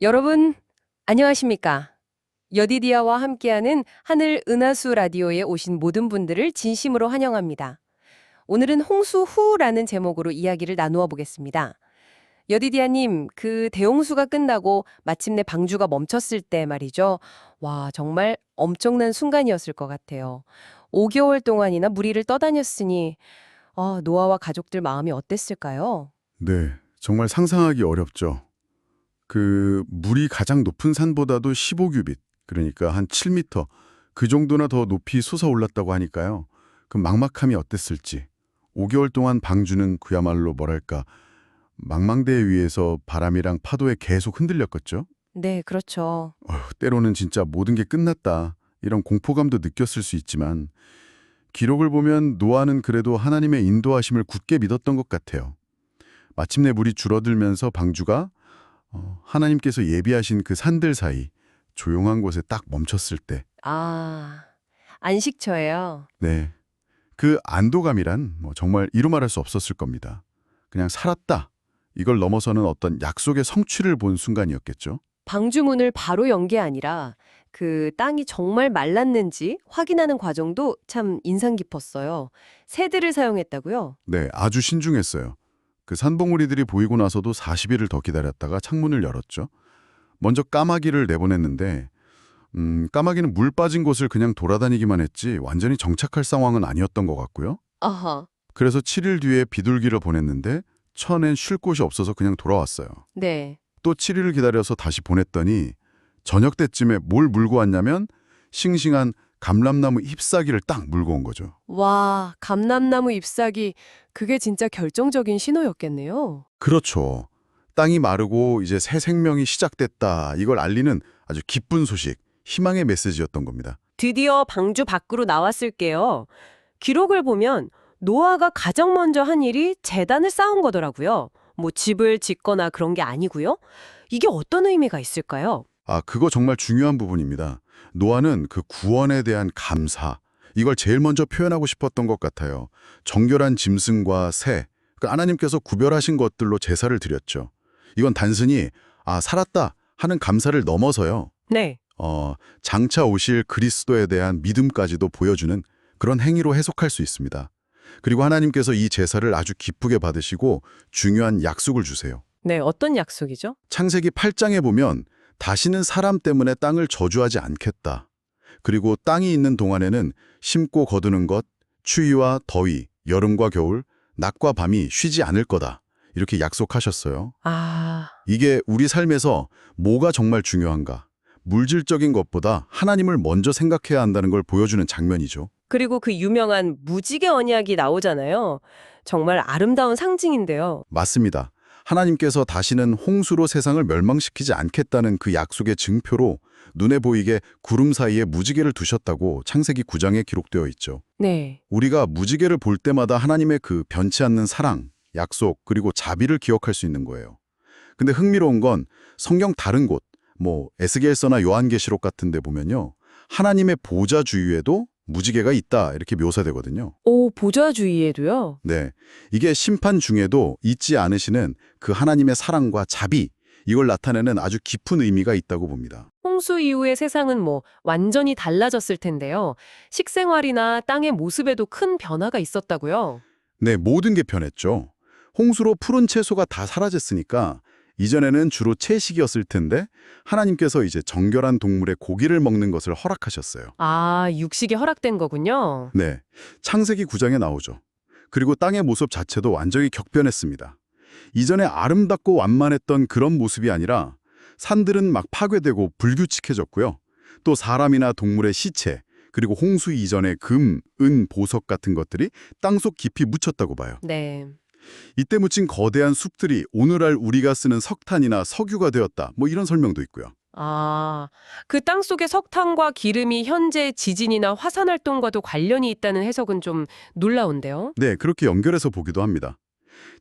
여러분, 안녕하십니까? 여디디아와 함께하는 하늘 은하수 라디오에 오신 모든 분들을 진심으로 환영합니다. 오늘은 홍수후라는 제목으로 이야기를 나누어 보겠습니다. 여디디아님, 그 대홍수가 끝나고 마침내 방주가 멈췄을 때 말이죠. 와, 정말 엄청난 순간이었을 것 같아요. 5개월 동안이나 무리를 떠다녔으니, 노아와 가족들 마음이 어땠을까요? 네, 정말 상상하기 어렵죠. 그 물이 가장 높은 산보다도 15규빗, 그러니까 한 7미터, 그 정도나 더 높이 솟아올랐다고 하니까요. 그 막막함이 어땠을지. 5개월 동안 방주는 그야말로 뭐랄까, 망망대해 위에서 바람이랑 파도에 계속 흔들렸겠죠. 네, 그렇죠. 때로는 진짜 모든 게 끝났다, 이런 공포감도 느꼈을 수 있지만 기록을 보면 노아는 그래도 하나님의 인도하심을 굳게 믿었던 것 같아요. 마침내 물이 줄어들면서 방주가 하나님께서 예비하신 그 산들 사이 조용한 곳에 딱 멈췄을 때, 아, 안식처예요. 네, 그 안도감이란 정말 이루 말할 수 없었을 겁니다. 그냥 살았다. 이걸 넘어서는 어떤 약속의 성취를 본 순간이었겠죠. 방주문을 바로 연 게 아니라 그 땅이 정말 말랐는지 확인하는 과정도 참 인상 깊었어요. 새들을 사용했다고요? 네, 아주 신중했어요. 그 산봉우리들이 보이고 나서도 40일을 더 기다렸다가 창문을 열었죠. 먼저 까마귀를 내보냈는데 까마귀는 물 빠진 곳을 그냥 돌아다니기만 했지 완전히 정착할 상황은 아니었던 것 같고요. 아하. 그래서 7일 뒤에 비둘기를 보냈는데 천엔 쉴 곳이 없어서 그냥 돌아왔어요. 네. 또 7일을 기다려서 다시 보냈더니 저녁 때쯤에 뭘 물고 왔냐면 싱싱한 감람나무 잎사귀를 딱 물고 온 거죠. 와, 감람나무 잎사귀, 그게 진짜 결정적인 신호였겠네요. 그렇죠. 땅이 마르고 이제 새 생명이 시작됐다. 이걸 알리는 아주 기쁜 소식, 희망의 메시지였던 겁니다. 드디어 방주 밖으로 나왔을게요. 기록을 보면 노아가 가장 먼저 한 일이 제단을 쌓은 거더라고요. 뭐 집을 짓거나 그런 게 아니고요. 이게 어떤 의미가 있을까요? 그거 정말 중요한 부분입니다. 노아는 그 구원에 대한 감사, 이걸 제일 먼저 표현하고 싶었던 것 같아요. 정결한 짐승과 새, 그 하나님께서 구별하신 것들로 제사를 드렸죠. 이건 단순히 살았다 하는 감사를 넘어서요. 네. 장차 오실 그리스도에 대한 믿음까지도 보여주는 그런 행위로 해석할 수 있습니다. 그리고 하나님께서 이 제사를 아주 기쁘게 받으시고 중요한 약속을 주세요. 네, 어떤 약속이죠? 창세기 8장에 보면 다시는 사람 때문에 땅을 저주하지 않겠다. 그리고 땅이 있는 동안에는 심고 거두는 것, 추위와 더위, 여름과 겨울, 낮과 밤이 쉬지 않을 거다. 이렇게 약속하셨어요. 아, 이게 우리 삶에서 뭐가 정말 중요한가? 물질적인 것보다 하나님을 먼저 생각해야 한다는 걸 보여주는 장면이죠. 그리고 그 유명한 무지개 언약이 나오잖아요. 정말 아름다운 상징인데요. 맞습니다. 하나님께서 다시는 홍수로 세상을 멸망시키지 않겠다는 그 약속의 증표로 눈에 보이게 구름 사이에 무지개를 두셨다고 창세기 9장에 기록되어 있죠. 네. 우리가 무지개를 볼 때마다 하나님의 그 변치 않는 사랑, 약속, 그리고 자비를 기억할 수 있는 거예요. 근데 흥미로운 건 성경 다른 곳, 에스겔서나 요한계시록 같은 데 보면요. 하나님의 보좌 주위에도 무지개가 있다 이렇게 묘사되거든요. 오, 보좌주의에도요? 네, 이게 심판 중에도 잊지 않으시는 그 하나님의 사랑과 자비, 이걸 나타내는 아주 깊은 의미가 있다고 봅니다. 홍수 이후의 세상은 완전히 달라졌을 텐데요. 식생활이나 땅의 모습에도 큰 변화가 있었다고요? 네, 모든 게 변했죠. 홍수로 푸른 채소가 다 사라졌으니까 이전에는 주로 채식이었을 텐데 하나님께서 이제 정결한 동물의 고기를 먹는 것을 허락하셨어요. 아, 육식이 허락된 거군요. 네, 창세기 9장에 나오죠. 그리고 땅의 모습 자체도 완전히 격변했습니다. 이전에 아름답고 완만했던 그런 모습이 아니라 산들은 막 파괴되고 불규칙해졌고요. 또 사람이나 동물의 시체, 그리고 홍수 이전의 금, 은, 보석 같은 것들이 땅속 깊이 묻혔다고 봐요. 네. 이때 묻힌 거대한 숲들이 오늘날 우리가 쓰는 석탄이나 석유가 되었다. 이런 설명도 있고요. 아, 그 땅 속의 석탄과 기름이 현재 지진이나 화산 활동과도 관련이 있다는 해석은 좀 놀라운데요. 네, 그렇게 연결해서 보기도 합니다.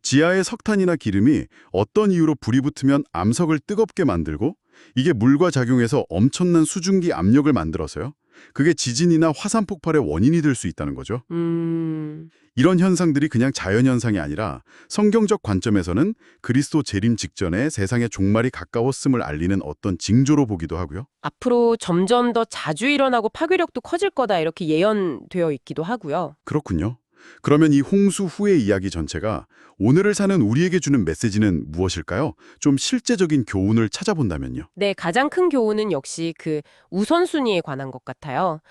지하의 석탄이나 기름이 어떤 이유로 불이 붙으면 암석을 뜨겁게 만들고 이게 물과 작용해서 엄청난 수증기 압력을 만들어서요. 그게 지진이나 화산 폭발의 원인이 될 수 있다는 거죠. 음, 이런 현상들이 그냥 자연현상이 아니라 성경적 관점에서는 그리스도 재림 직전에 세상의 종말이 가까웠음을 알리는 어떤 징조로 보기도 하고요. 앞으로 점점 더 자주 일어나고 파괴력도 커질 거다 이렇게 예언되어 있기도 하고요. 그렇군요. 그러면 이 홍수 후의 이야기 전체가 오늘을 사는 우리에게 주는 메시지는 무엇일까요? 좀 실제적인 교훈을 찾아본다면요. 네, 가장 큰 교훈은 역시 그 우선순위에 관한 것 같아요.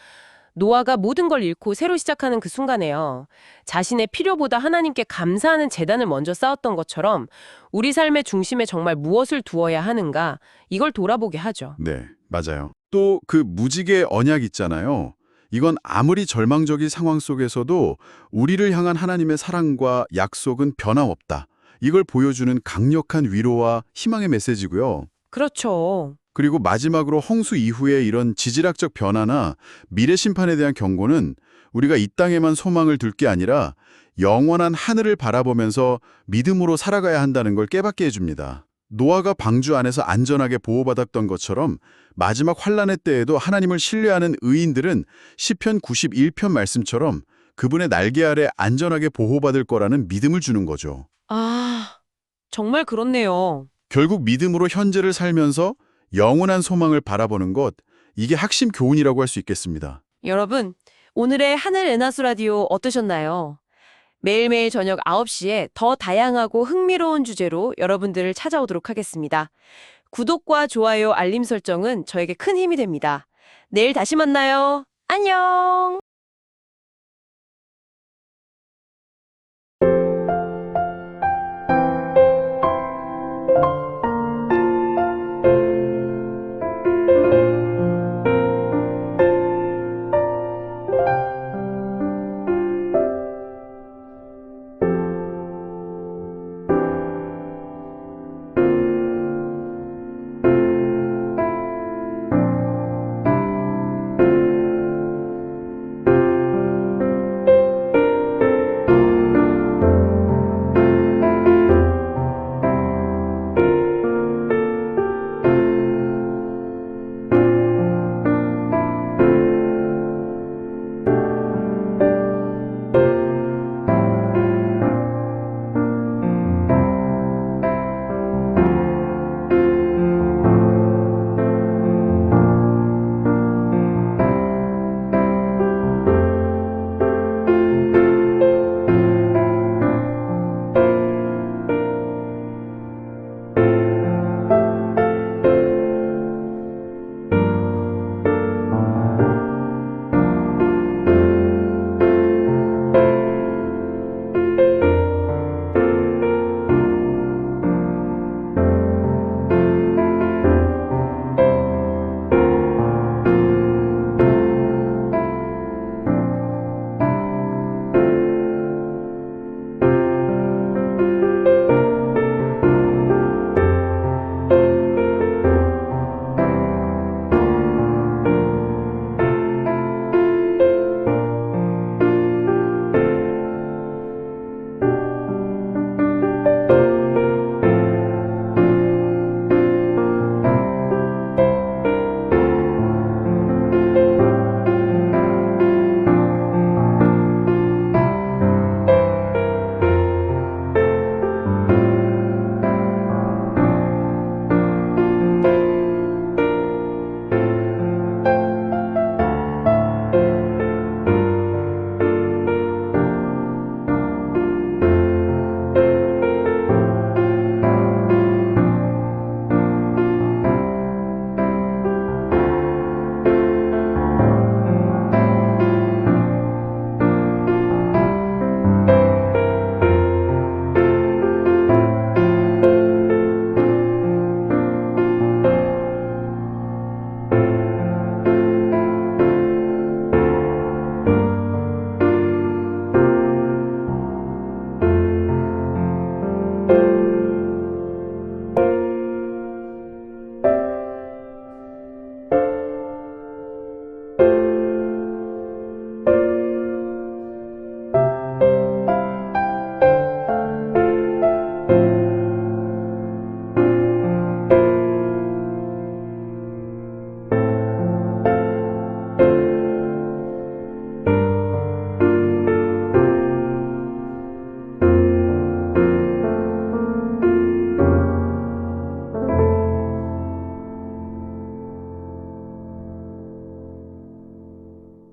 노아가 모든 걸 잃고 새로 시작하는 그 순간에요. 자신의 필요보다 하나님께 감사하는 재단을 먼저 쌓았던 것처럼 우리 삶의 중심에 정말 무엇을 두어야 하는가 이걸 돌아보게 하죠. 네, 맞아요. 또 그 무지개 언약 있잖아요. 이건 아무리 절망적인 상황 속에서도 우리를 향한 하나님의 사랑과 약속은 변함없다. 이걸 보여주는 강력한 위로와 희망의 메시지고요. 그렇죠. 그리고 마지막으로 홍수 이후에 이런 지질학적 변화나 미래 심판에 대한 경고는 우리가 이 땅에만 소망을 둘 게 아니라 영원한 하늘을 바라보면서 믿음으로 살아가야 한다는 걸 깨닫게 해줍니다. 노아가 방주 안에서 안전하게 보호받았던 것처럼 마지막 환란의 때에도 하나님을 신뢰하는 의인들은 시편 91편 말씀처럼 그분의 날개 아래 안전하게 보호받을 거라는 믿음을 주는 거죠. 아, 정말 그렇네요. 결국 믿음으로 현재를 살면서 영원한 소망을 바라보는 것, 이게 핵심 교훈이라고 할 수 있겠습니다. 여러분, 오늘의 하늘 은하수 라디오 어떠셨나요? 매일매일 저녁 9시에 더 다양하고 흥미로운 주제로 여러분들을 찾아오도록 하겠습니다. 구독과 좋아요, 알림 설정은 저에게 큰 힘이 됩니다. 내일 다시 만나요. 안녕!